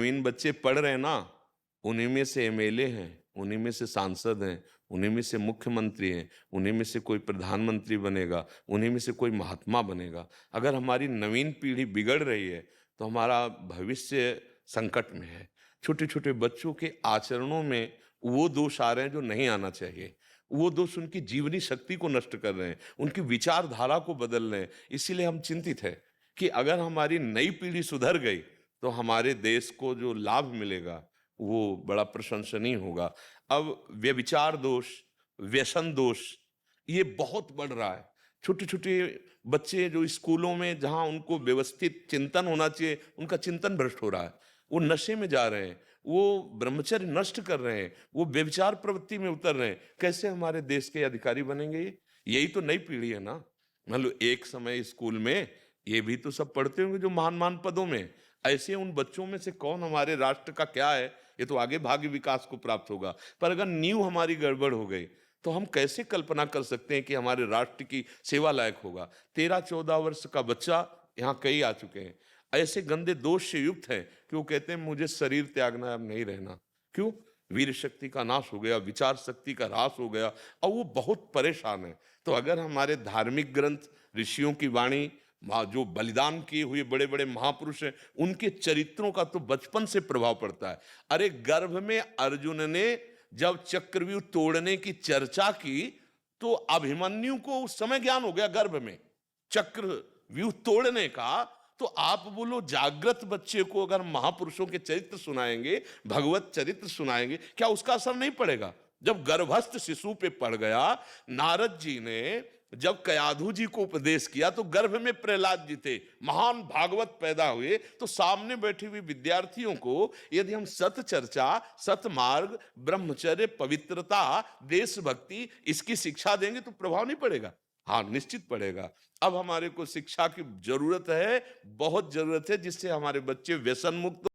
नवीन बच्चे पढ़ रहे हैं ना, उन्हीं में से एमएलए हैं, उन्हीं में से सांसद हैं, उन्हीं में से मुख्यमंत्री हैं, उन्हीं में से कोई प्रधानमंत्री बनेगा, उन्हीं में से कोई महात्मा बनेगा। अगर हमारी नवीन पीढ़ी बिगड़ रही है तो हमारा भविष्य संकट में है। छोटे-छोटे बच्चों के आचरणों में वो दोष आ रहे हैं जो नहीं आना चाहिए। वो दोष उनकी जीवनी शक्ति को नष्ट कर रहे हैं, उनकी विचारधारा को बदल रहे हैं। इसीलिए हम चिंतित हैं कि अगर हमारी नई पीढ़ी सुधर गई तो हमारे देश को जो लाभ मिलेगा वो बड़ा प्रशंसनीय होगा। अब व्यभिचार दोष, व्यसन दोष ये बहुत बढ़ रहा है। छोटे-छोटे बच्चे जो स्कूलों में जहाँ उनको व्यवस्थित चिंतन होना चाहिए, उनका चिंतन भ्रष्ट हो रहा है। वो नशे में जा रहे हैं, वो ब्रह्मचर्य नष्ट कर रहे हैं, वो व्यभिचार प्रवृत्ति में उतर रहे हैं। कैसे हमारे देश के अधिकारी बनेंगे ये? यही तो नई पीढ़ी है ना। मान लो एक समय स्कूल में ये भी तो सब पढ़ते होंगे जो महान-महान पदों में। ऐसे उन बच्चों में से कौन हमारे राष्ट्र का क्या है, ये तो आगे भाग्य विकास को प्राप्त होगा। पर अगर नींव हमारी गड़बड़ हो गई, तो हम कैसे कल्पना कर सकते हैं कि हमारे राष्ट्र की सेवा लायक होगा। 13-14 वर्ष का बच्चा, यहाँ कई आ चुके हैं, ऐसे गंदे दोष से युक्त हैं कि वो कहते हैं मुझे शरीर त्यागना है, अब नहीं रहना। क्यों? वीर शक्ति का नाश हो गया, विचार शक्ति का ह्रास हो गया और वो बहुत परेशान है। तो अगर हमारे धार्मिक ग्रंथ, ऋषियों की वाणी, जो बलिदान किए हुए बड़े-बड़े महापुरुष हैं, उनके चरित्रों का तो बचपन से प्रभाव पड़ता है। अरे गर्भ में अर्जुन ने जब चक्रव्यूह तोड़ने की चर्चा की, तो अभिमन्यु को उस समय ज्ञान हो गया गर्भ में चक्रव्यूह तोड़ने का। तो आप बोलो जागृत बच्चे को अगर महापुरुषों के चरित्र सुनाएंगे, भगवत चरित्र सुनाएंगे, क्या उसका असर नहीं पड़ेगा? जब गर्भस्थ शिशु पे पड़ गया, नारद जी ने जब कयाधु जी को उपदेश किया तो गर्भ में प्रहलाद जी थे, महान भागवत पैदा हुए। तो सामने बैठे हुए विद्यार्थियों को यदि हम सत चर्चा, सत मार्ग, ब्रह्मचर्य, पवित्रता, देशभक्ति इसकी शिक्षा देंगे तो प्रभाव नहीं पड़ेगा? हाँ, निश्चित पड़ेगा। अब हमारे को शिक्षा की जरूरत है, बहुत जरूरत है, जिससे हमारे बच्चे व्यसन मुक्त